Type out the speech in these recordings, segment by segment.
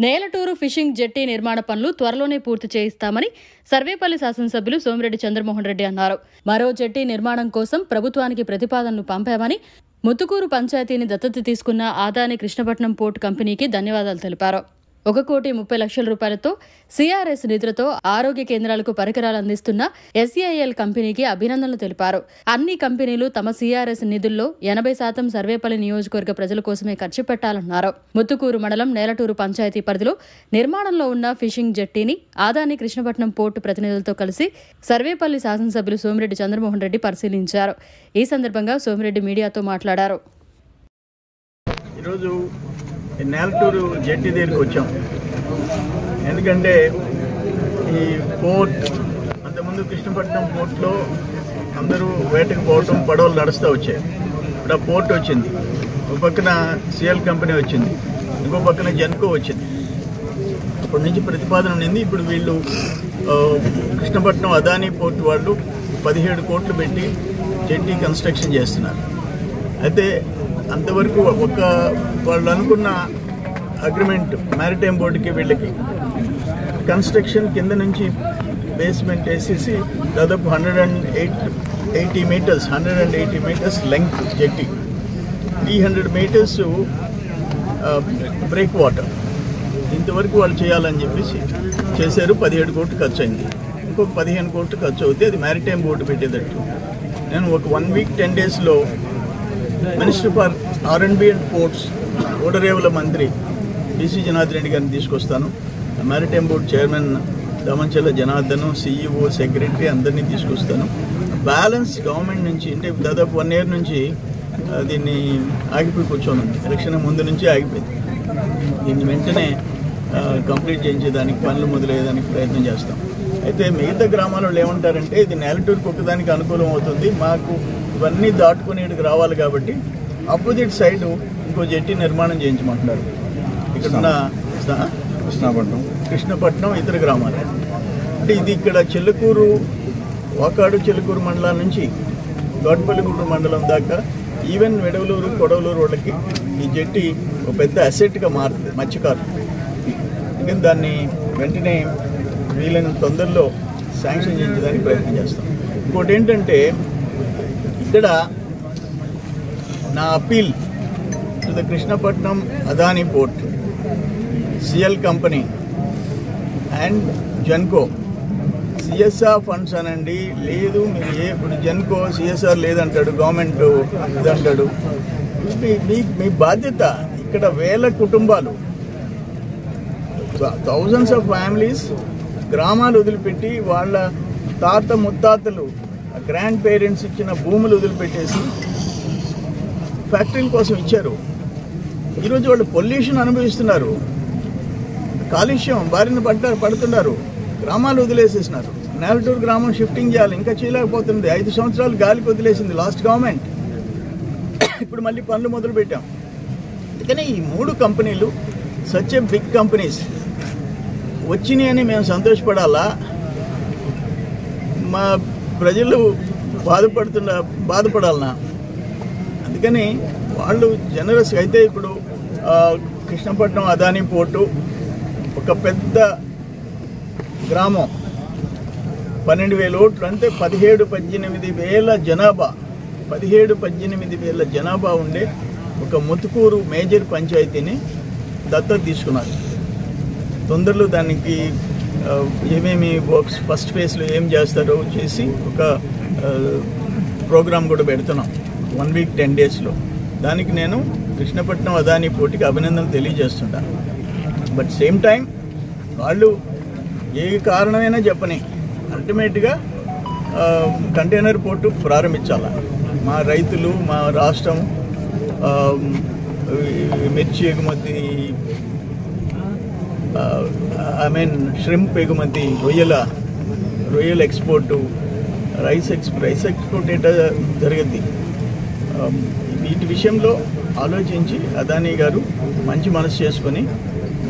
Nelaturu fishing జెట్టి నిర్మాణ పనులు త్వరలోనే పూర్తి చేయిస్తామని సర్వేపల్లి శాసనసభ్యులు సోమిరెడ్డి చంద్రమోహన్ రెడ్డి అన్నారు. మరో జెట్టి నిర్మాణం కోసం ప్రభుత్వానికి ప్రతిపాదనలు పంపామని, ముత్తుకూరు పంచాయతీని దత్తత తీసుకున్న ఆదాని కృష్ణపట్నం పోర్టు కంపెనీకి ధన్యవాదాలు తెలిపారు. 1,30,00,000 రూపాయలతో సిఆర్ఎస్ నిధులతో ఆరోగ్య కేంద్రాలకు పరికరాలు అందిస్తున్న SAIL కంపెనీకి అభినందనలు తెలిపారు. అన్ని కంపెనీలు తమ సిఆర్ఎస్ నిధుల్లో 80% సర్వేపల్లి నియోజకవర్గ ప్రజల కోసమే ఖర్చు పెట్టాలన్నారు. ముత్తుకూరు మండలం నేలటూరు పంచాయతీ పరిధిలో నిర్మాణంలో ఉన్న ఫిషింగ్ జెట్టీని ఆదాని కృష్ణపట్నం పోర్టు ప్రతినిధులతో కలిసి సర్వేపల్లి శాసనసభ్యులు సోమిరెడ్డి చంద్రమోహన్ రెడ్డి పరిశీలించారు. ఈ సందర్భంగా సోమిరెడ్డి మీడియాతో మాట్లాడారు. నేలటూరు జెట్టి దగ్గరికి వచ్చాం. ఎందుకంటే ఈ పోర్ట్ అంతకుముందు కృష్ణపట్నం పోర్ట్లో అందరూ వేటకు పోవటం, పడవలు నడుస్తూ వచ్చాయి. ఇప్పుడు ఆ పోర్ట్ వచ్చింది, ఒక పక్కన సిఎల్ కంపెనీ వచ్చింది, ఇంకో పక్కన జెన్కో వచ్చింది. అప్పటి నుంచి ప్రతిపాదన ఉండింది. ఇప్పుడు వీళ్ళు కృష్ణపట్నం అదానీ పోర్ట్ వాళ్ళు 17 కోట్లు పెట్టి జెట్టి కన్స్ట్రక్షన్ చేస్తున్నారు. అయితే అంతవరకు వాళ్ళు అనుకున్న అగ్రిమెంట్ మ్యారిటైమ్ బోర్డుకి వీళ్ళకి కన్స్ట్రక్షన్ కింద నుంచి బేస్మెంట్ వేసేసి దాదాపు 180 మీటర్స్ లెంగ్త్ జెట్టి, 300 మీటర్స్ బ్రేక్ వాటర్, ఇంతవరకు వాళ్ళు చేయాలని చెప్పేసి చేశారు. 17 కోట్లు ఖర్చు అయింది. ఇంకొక 15 కోట్లు ఖర్చు అవుతే అది మ్యారిటైమ్ బోర్డు పెట్టేటట్టు నేను ఒక 1 వీక్ 10 డేస్లో minister for R&B and ports ఓడరేవుల మంత్రి DC జనార్దన్ రెడ్డి గారిని తీసుకొస్తాను. Maritime board chairman Damanchella Janardhan, CEO, secretary అందరినీ తీసుకొస్తాను. బ్యాలెన్స్ గవర్నమెంట్ నుంచి అంటే దాదాపు 1 year నుంచి దీన్ని ఆగిపోయి కూర్చోను. ఎలక్షన్ ముందు నుంచి ఆగిపోయింది. దీన్ని వెంటనే కంప్లీట్ చేయించేదానికి పనులు మొదలయ్యేదానికి ప్రయత్నం చేస్తాం. అయితే మిగతా గ్రామాల వాళ్ళు ఏమంటారంటే ఇది నేలటూరుకు ఒకదానికి అనుకూలం అవుతుంది, మాకు ఇవన్నీ దాటుకుని ఇక్కడికి రావాలి కాబట్టి ఆపోజిట్ సైడ్ ఇంకో జెట్టి నిర్మాణం చేయించమంటున్నారు. ఇక్కడున్న కృష్ణపట్నం ఇతర గ్రామాలు అంటే ఇది ఇక్కడ చెల్లకూరు, వాకాడు చెల్లకూరు మండలం నుంచి గోడ్పల్లిగూడూరు మండలం దాకా ఈవెన్ వెడవలూరు, కొడవలూరు వాళ్ళకి ఈ జెట్టి ఒక పెద్ద అసెట్గా మారుతుంది మత్స్యకారు. అందుకని దాన్ని వెంటనే వీలైన తొందరలో శాంక్షన్ చేయించడానికి ప్రయత్నం చేస్తాం. ఇంకోటి ఏంటంటే ఇక్కడ నా appeal to the Krishnapatnam Adani port, CL company and Genco, CSR funds అనండి, లేదు మీరు ఇప్పుడు జెన్కో CSR లేదంటాడు, గవర్నమెంట్ ఇదంటాడు. మీ బాధ్యత. ఇక్కడ వేల కుటుంబాలు, థౌజండ్స్ ఆఫ్ ఫ్యామిలీస్ గ్రామాలు వదిలిపెట్టి వాళ్ళ తాత ముత్తాతలు గ్రాండ్ పేరెంట్స్ ఇచ్చిన భూములు వదిలిపెట్టేసి ఫ్యాక్టరీల కోసం ఇచ్చారు. ఈరోజు వాళ్ళు పొల్యూషన్ అనుభవిస్తున్నారు, కాలుష్యం బారిన పడుతున్నారు, గ్రామాలు వదిలేసేసినారు. నేలటూరు గ్రామం షిఫ్టింగ్ చేయాలి, ఇంకా చేయలేకపోతుంది. 5 సంవత్సరాలు గాలికి వదిలేసింది లాస్ట్ గవర్నమెంట్. ఇప్పుడు మళ్ళీ పనులు మొదలు పెట్టాం. అందుకని ఈ 3 కంపెనీలు సచ్ ఏ బిగ్ కంపెనీస్ వచ్చినాయని మేము సంతోషపడాలా, మా ప్రజలు బాధపడాలనా? అందుకని వాళ్ళు జనరస్ అయితే ఇప్పుడు కృష్ణపట్నం అదానీ పోర్టు ఒక పెద్ద గ్రామం, 12,000 ఓట్లు అంటే 17-18 వేల జనాభా, 17-18 వేల జనాభా ఉండే ఒక ముత్తుకూరు మేజర్ పంచాయతీని దత్తత తీసుకున్నారు. తొందరలో దానికి ఏమేమి వర్క్స్ ఫస్ట్ ఫేజ్లో ఏం చేస్తారో చేసి ఒక ప్రోగ్రామ్ కూడా పెడుతున్నాం 1 వీక్ 10 డేస్లో. దానికి నేను కృష్ణపట్నం అదానీ పోర్టుకి అభినందనలు తెలియజేస్తుంటాను. బట్ సేమ్ టైం వాళ్ళు ఏ కారణమైనా చెప్పని అల్టిమేట్గా కంటైనర్ పోర్టు ప్రారంభించాలి. మా రైతులు, మా రాష్ట్రం మిర్చి ఎగుమతి, ష్రింప్ ఎగుమతి, రొయ్యల ఎక్స్పోర్టు, రైస్ ఎక్స్పోర్ట్ ఎట్లా జరుగుద్ది. వీటి విషయంలో ఆలోచించి అదానీ గారు మంచి మనసు చేసుకొని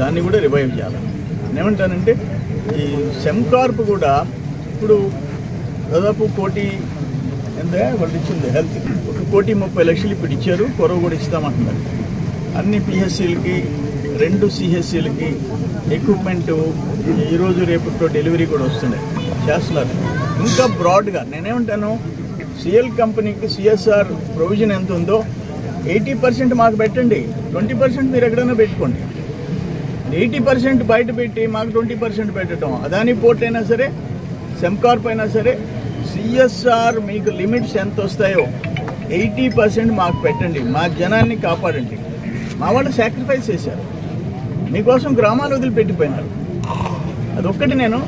దాన్ని కూడా రివైవ్ చేయాలి. నేనేమంటానంటే ఈ సెమ్కార్ప్ కూడా ఇప్పుడు దాదాపు 1 కోటి ఎంత వాళ్ళు ఇచ్చింది హెల్త్, 1,30,00,000 ఇప్పుడు ఇచ్చారు, కొరవ కూడా ఇస్తామంటున్నారు. అన్ని PSCలకి 2 CHCలకి ఎక్విప్మెంట్ ఈరోజు రేపటితో డెలివరీ కూడా వస్తున్నాయి చేస్తున్నారు. ఇంకా బ్రాడ్గా నేనేమంటాను, సిఎల్ కంపెనీకి CSR ప్రొవిజన్ ఎంత ఉందో 80% మాకు పెట్టండి, 20% మీరు ఎక్కడైనా పెట్టుకోండి. 80% బయట పెట్టి మాకు 20% పెట్టడం, అదాని పోర్ట్ అయినా సరే, సెమ్కార్ప్ అయినా సరే, CSR మీకు లిమిట్స్ ఎంత వస్తాయో 80% మాకు పెట్టండి. మా జనాన్ని కాపాడండి. మా వాళ్ళు సాక్రిఫైస్ చేశారు, మీకోసం గ్రామాలు వదిలిపెట్టిపోయినారు. అదొక్కటి నేను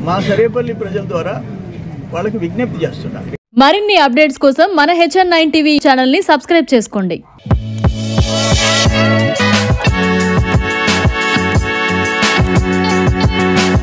మా సర్వేపల్లి ప్రజల ద్వారా వాళ్ళకి విజ్ఞప్తి చేస్తున్నాను. మరిన్ని అప్డేట్స్ కోసం మన HN9 TV ఛానల్ని సబ్స్క్రైబ్ చేసుకోండి.